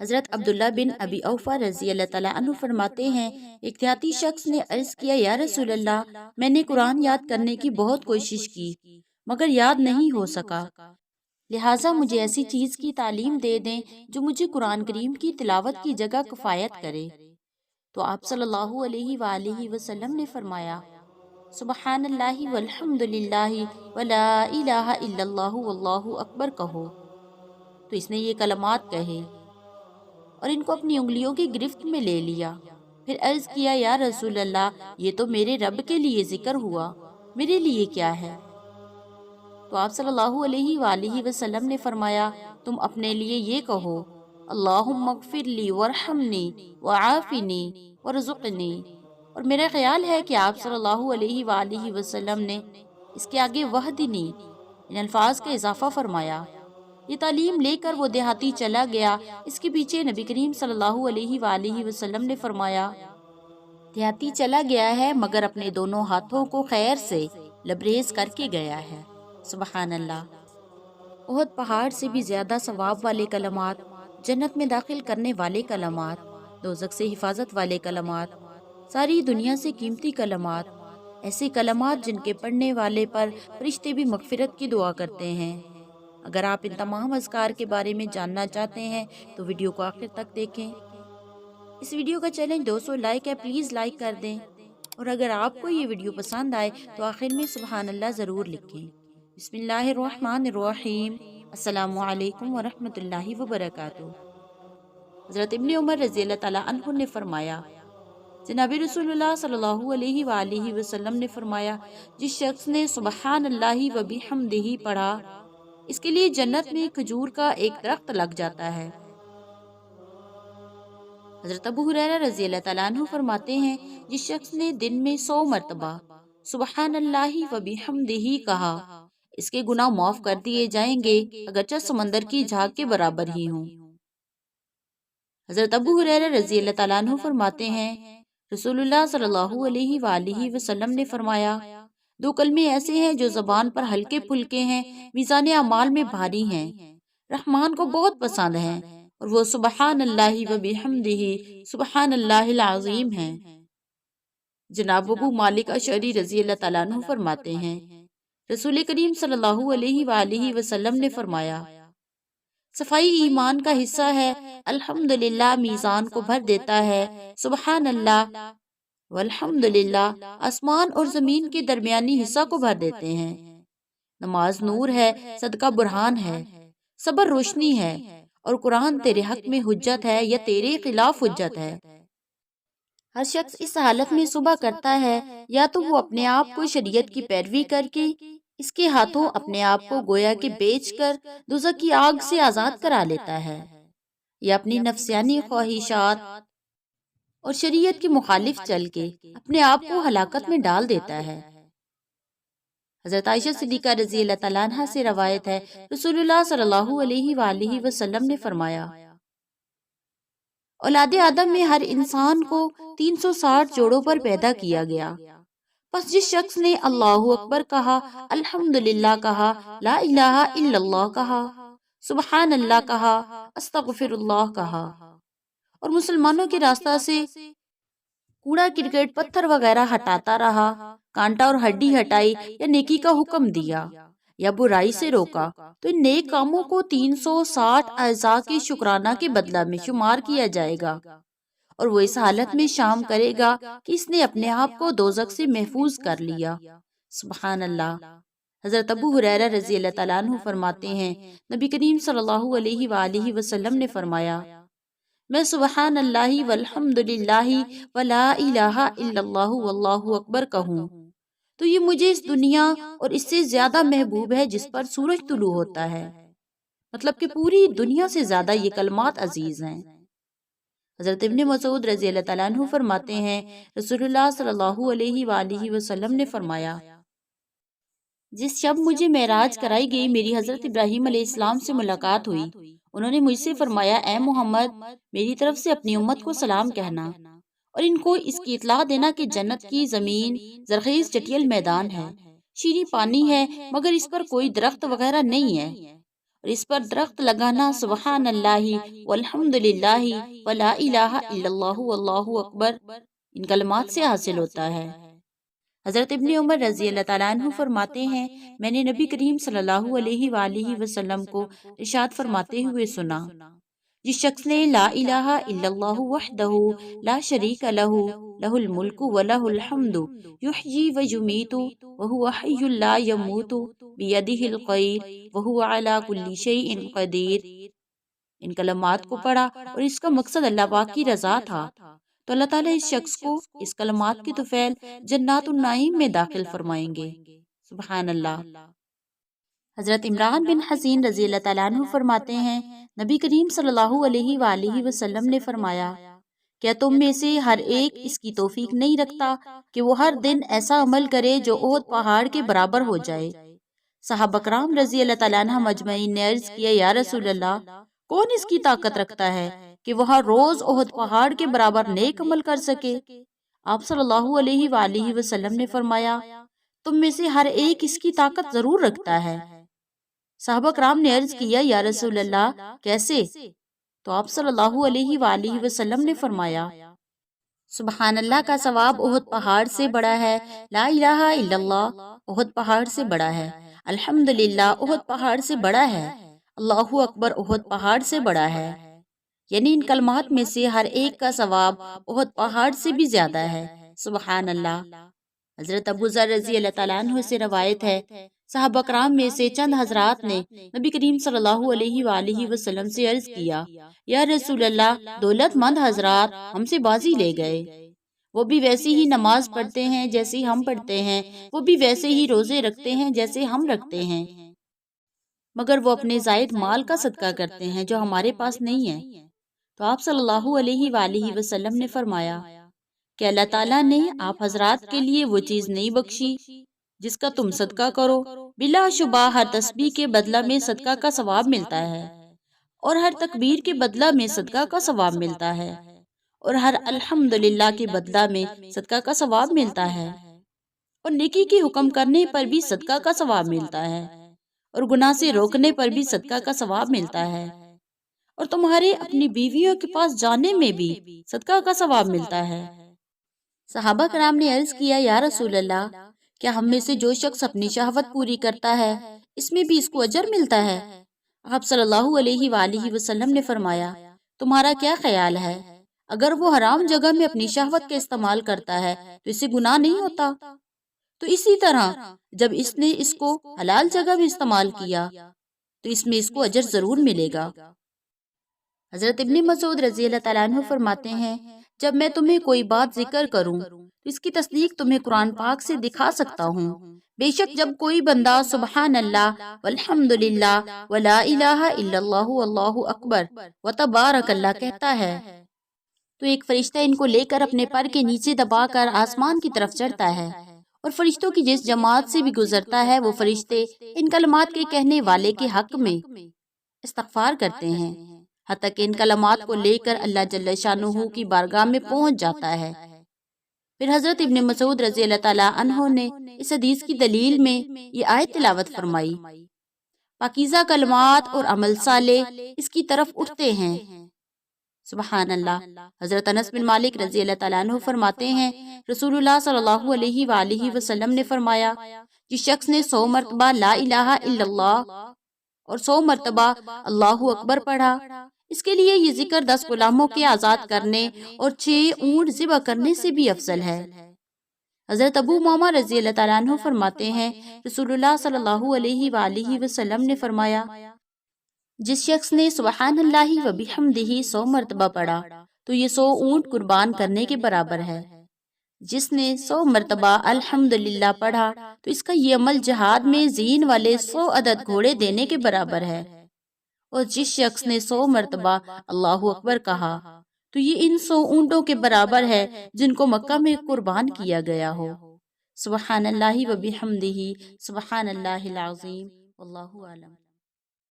حضرت عبداللہ بن ابی اوفا رضی اللہ تعالیٰ عنہ فرماتے ہیں، ایک دیہاتی شخص نے عرض کیا، یا رسول اللہ، میں نے قرآن یاد کرنے کی بہت کوشش کی مگر یاد نہیں ہو سکا، لہٰذا مجھے ایسی چیز کی تعلیم دے دیں جو مجھے قرآن کریم کی تلاوت کی جگہ کفایت کرے۔ تو آپ صلی اللہ علیہ وآلہ وسلم نے فرمایا، سبحان اللہ والحمد للہ ولا الہ الا اللہ واللہ اکبر کہو۔ تو اس نے یہ کلمات کہے اور ان کو اپنی انگلیوں کی گرفت میں لے لیا، پھر عرض کیا، یا رسول اللہ، یہ تو میرے رب کے لیے ذکر ہوا، میرے لیے کیا ہے؟ تو آپ صلی اللہ علیہ وآلہ وسلم نے فرمایا، تم اپنے لیے یہ کہو، اللہم اغفر لی وارحمنی وعافنی وارزقنی۔ اور میرا خیال ہے کہ آپ صلی اللہ علیہ وآلہ وسلم نے اس کے آگے وحدنی ان الفاظ کا اضافہ فرمایا۔ یہ تعلیم لے کر وہ دیہاتی چلا گیا۔ اس کے پیچھے نبی کریم صلی اللہ علیہ وآلہ وسلم نے فرمایا، دیہاتی چلا گیا ہے مگر اپنے دونوں ہاتھوں کو خیر سے لبریز کر کے گیا ہے۔ سبحان اللہ۔ احد پہاڑ سے بھی زیادہ ثواب والے کلمات، جنت میں داخل کرنے والے کلمات، دوزخ سے حفاظت والے کلمات، ساری دنیا سے قیمتی کلمات، ایسے کلمات جن کے پڑھنے والے پر فرشتے بھی مغفرت کی دعا کرتے ہیں۔ اگر آپ ان تمام اذکار کے بارے میں جاننا چاہتے ہیں تو ویڈیو کو آخر تک دیکھیں۔ اس ویڈیو کا چیلنج 200 لائک ہے، پلیز لائک کر دیں، اور اگر آپ کو یہ ویڈیو پسند آئے تو آخر میں سبحان اللہ ضرور لکھیں۔ بسم اللہ الرحمن الرحیم۔ السلام علیکم ورحمۃ اللہ وبرکاتہ۔ حضرت ابن عمر رضی اللہ تعالیٰ عنہ نے فرمایا، جناب رسول اللہ صلی اللہ علیہ وآلہ وسلم نے فرمایا، جس شخص نے سبحان اللہ و بحمدہ پڑھا، اس کے لیے جنت میں کھجور کا ایک درخت لگ جاتا ہے۔ حضرت ابو ہریرہ رضی اللہ تعالیٰ عنہ فرماتے ہیں، جس شخص نے دن میں 100 مرتبہ سبحان اللہ و بحمدہ کہا، اس کے گناہ معاف کر دیے جائیں گے، اگرچہ سمندر کی جھاگ کے برابر ہی ہوں۔ حضرت ابو ہریرہ رضی اللہ تعالیٰ عنہ فرماتے ہیں، رسول اللہ صلی اللہ علیہ وآلہ وسلم نے فرمایا، 2 کلمے ایسے ہیں جو زبان پر ہلکے پھلکے ہیں، میزان اعمال میں بھاری ہیں، رحمان کو بہت پسند ہیں، اور وہ سبحان اللہ و بحمدہ سبحان اللہ العظیم ہیں۔ جناب ابو مالک اشعری رضی اللہ تعالیٰ عنہ فرماتے ہیں، رسول کریم صلی اللہ علیہ وآلہ وسلم نے فرمایا، صفائی ایمان کا حصہ ہے، الحمدللہ میزان کو بھر دیتا ہے، سبحان اللہ والحمدللہ آسمان اور زمین کے درمیانی حصہ کو بھر دیتے ہیں۔ نماز نور ہے، صدقہ برہان ہے، صبر روشنی ہے، اور قرآن تیرے حق میں حجت ہے یا تیرے خلاف حجت ہے۔ ہر شخص اس حالت میں صبح کرتا ہے، یا تو وہ اپنے آپ کو شریعت کی پیروی کر کے اس کے ہاتھوں اپنے آپ کو گویا کہ بیچ کر دوزخ کی آگ سے آزاد کرا لیتا ہے، یا اپنی نفسیانی خواہشات اور شریعت کے مخالف چل کے اپنے آپ کو ہلاکت میں ڈال دیتا ہے۔ حضرت عائشہ صدیقہ رضی اللہ تعالیٰ عنہ سے روایت ہے، رسول اللہ صلی اللہ علیہ وآلہ وسلم نے فرمایا، اولاد آدم میں ہر انسان کو 360 جوڑوں پر پیدا کیا گیا، پس جس شخص نے اللہ اکبر کہا، الحمدللہ کہا، لا الہ الا اللہ کہا، سبحان اللہ کہا، استغفر اللہ کہا، اور مسلمانوں کے راستہ سے کوڑا کرکٹ پتھر وغیرہ ہٹاتا رہا، کانٹا اور ہڈی ہٹائی، یا نیکی کا حکم دیا یا برائی سے روکا، تو ان نیک کاموں کو 360 اعضاء کے شکرانہ کے بدلہ میں شمار کیا جائے گا، اور وہ اس حالت میں شام کرے گا کہ اس نے اپنے آپ کو دوزخ سے محفوظ کر لیا۔ سبحان اللہ۔ حضرت ابو ہریرہ رضی اللہ تعالیٰ عنہ فرماتے ہیں، نبی کریم صلی اللہ علیہ وآلہ وسلم نے فرمایا، میں سبحان اللہ والحمدللہ ولا الہ الا اللہ واللہ اکبر کہوں تو یہ مجھے اس دنیا اور اس سے زیادہ محبوب ہے جس پر سورج طلوع ہوتا ہے، مطلب کہ پوری دنیا سے زیادہ یہ کلمات عزیز ہیں۔ حضرت ابن مسعود رضی اللہ تعالیٰ عنہ فرماتے ہیں، رسول اللہ صلی اللہ علیہ وآلہ وسلم نے فرمایا، جس شب مجھے معراج کرائی گئی، میری حضرت ابراہیم علیہ السلام سے ملاقات ہوئی۔ انہوں نے مجھ سے فرمایا، اے محمد، میری طرف سے اپنی امت کو سلام کہنا اور ان کو اس کی اطلاع دینا کہ جنت کی زمین زرخیز چٹیل میدان ہے، شیریں پانی ہے مگر اس پر کوئی درخت وغیرہ نہیں ہے، اور اس پر درخت لگانا سبحان اللہ والحمد للہ ولا الہ الا اللہ واللہ اکبر ان کلمات سے حاصل ہوتا ہے۔ حضرت ابن عمر رضی اللہ تعالیٰ عنہ فرماتے ہیں، میں نے نبی کریم صلی اللہ علیہ وآلہ وسلم کو ارشاد فرماتے ہوئے سنا، جس شخص نے لا الہ الا اللہ وحدہ لا شریک لہ لہ الملک ولہ الحمد یحیی ویمیت وہو حی لا یموت بیدہ الخیر وہو علی کل شیء قدیر، ان کلمات کو پڑھا اور اس کا مقصد اللہ پاک کی رضا تھا تو اللہ تعالیٰ اس شخص کو اس کلمات کی طفیل جنات النعیم میں داخل فرمائیں گے۔ سبحان اللہ۔ حضرت عمران بن حسین رضی اللہ تعالیٰ عنہ فرماتے ہیں، نبی کریم صلی اللہ علیہ وآلہ وسلم نے فرمایا، کیا تم میں سے ہر ایک اس کی توفیق نہیں رکھتا کہ وہ ہر دن ایسا عمل کرے جو احد پہاڑ کے برابر ہو جائے؟ صحابہ کرام رضی اللہ تعالیٰ عنہ مجمعین نے عرض کیا، یا رسول اللہ، کون اس کی طاقت رکھتا ہے کہ وہ ہر روز احد پہاڑ کے برابر نیک عمل کر سکے؟ آپ صلی اللہ علیہ وآلہ وسلم نے فرمایا، تم میں سے ہر ایک اس کی طاقت ضرور رکھتا ہے۔ صحابہ کرام نے عرض کیا، یا رسول اللہ، کیسے؟ تو آپ صلی اللہ علیہ وآلہ وسلم نے فرمایا، سبحان اللہ کا ثواب احد پہاڑ سے بڑا ہے، لا الہ الا اللہ احد پہاڑ سے بڑا ہے، الحمدللہ احد پہاڑ سے بڑا ہے، اللہ اکبر احد پہاڑ سے بڑا ہے، یعنی ان کلمات میں سے ہر ایک کا ثواب احد پہاڑ سے بھی زیادہ ہے۔ سبحان اللہ۔ حضرت ابو ذر رضی اللہ تعالیٰ عنہ سے روایت ہے، صحابہ کرام میں سے چند حضرات نے نبی کریم صلی اللہ علیہ وآلہ وسلم سے عرض کیا، یا رسول اللہ، دولت مند حضرات ہم سے بازی لے گئے، وہ بھی ویسی ہی نماز پڑھتے ہیں جیسے ہم پڑھتے ہیں، وہ بھی ویسے ہی روزے رکھتے ہیں جیسے ہم رکھتے ہیں، مگر وہ اپنے زائد مال کا صدقہ کرتے ہیں جو ہمارے پاس نہیں ہے۔ تو آپ صلی اللہ علیہ وآلہ وسلم نے فرمایا کہ اللہ تعالیٰ نے آپ حضرات کے لیے وہ چیز نہیں بخشی جس کا تم صدقہ کرو، بلا شبہ ہر تسبیح کے بدلہ میں صدقہ کا ثواب ملتا ہے، اور ہر تکبیر کے بدلہ میں صدقہ کا ثواب ملتا ہے، اور ہر الحمدللہ کے بدلہ میں صدقہ کا ثواب ملتا ہے، اور نیکی کے حکم کرنے پر بھی صدقہ کا ثواب ملتا ہے، اور گناہ سے روکنے پر بھی صدقہ کا ثواب ملتا ہے، اور تمہارے اپنی بیویوں کے پاس جانے میں بھی صدقہ کا ثواب ملتا ہے۔ صحابہ کرام نے عرض کیا، یا رسول اللہ، کیا ہم میں سے جو شخص اپنی شہوت پوری کرتا ہے اس میں بھی اس کو اجر ملتا ہے؟ آپ صلی اللہ علیہ وآلہ وسلم نے فرمایا، تمہارا کیا خیال ہے؟ اگر وہ حرام جگہ میں اپنی شہوت کا استعمال کرتا ہے تو اسے گناہ نہیں ہوتا، تو اسی طرح جب اس نے اس کو حلال جگہ میں استعمال کیا تو اس میں اس کو اجر ضرور ملے گا۔ حضرت ابن مسعود رضی اللہ تعالیٰ عنہ فرماتے ہیں، جب میں تمہیں کوئی بات ذکر کروں تو اس کی تصدیق تمہیں قرآن پاک سے دکھا سکتا ہوں۔ بے شک جب کوئی بندہ سبحان اللہ والحمدللہ ولا الہ الا اللہ واللہ اکبر وتبارک اللہ کہتا ہے تو ایک فرشتہ ان کو لے کر اپنے پر کے نیچے دبا کر آسمان کی طرف چڑھتا ہے، اور فرشتوں کی جس جماعت سے بھی گزرتا ہے وہ فرشتے ان کلمات کے کہنے والے کے حق میں استغفار کرتے ہیں، حتیٰ کہ ان کلمات کو لے کر اللہ جل شانہ کی بارگاہ میں پہنچ جاتا ہے۔ پھر حضرت ابن مسعود رضی اللہ تعالیٰ عنہ نے اس حدیث کی دلیل میں یہ آیت تلاوت فرمائی، پاکیزہ کلمات اور عمل صالح اس کی طرف اٹھتے ہیں۔ سبحان اللہ۔ حضرت انس بن مالک رضی اللہ تعالیٰ عنہ فرماتے ہیں، رسول اللہ صلی اللہ علیہ وآلہ وسلم نے فرمایا، جس شخص نے 100 مرتبہ لا الہ الا اللہ اور 100 مرتبہ اللہ اکبر پڑھا، اس کے لیے یہ ذکر 10 غلاموں کے آزاد کرنے اور 6 اونٹ ذبح کرنے سے بھی افضل ہے۔ حضرت ابو امامہ رضی اللہ تعالیٰ عنہ فرماتے ہیں، رسول اللہ صلی اللہ علیہ وآلہ وسلم نے فرمایا، جس شخص نے سبحان اللہ و بحمدہ 100 مرتبہ پڑھا تو یہ 100 اونٹ قربان کرنے کے برابر ہے۔ جس نے 100 مرتبہ الحمدللہ پڑھا تو اس کا یہ عمل جہاد میں زین والے 100 عدد گھوڑے دینے کے برابر ہے، اور جس شخص نے 100 مرتبہ اللہ اکبر کہا تو یہ ان 100 اونٹوں کے برابر ہے جن کو مکہ میں قربان کیا گیا ہو۔ سبحان اللہ و بحمدہ، سبحان اللہ العظیم، واللہ اعلم۔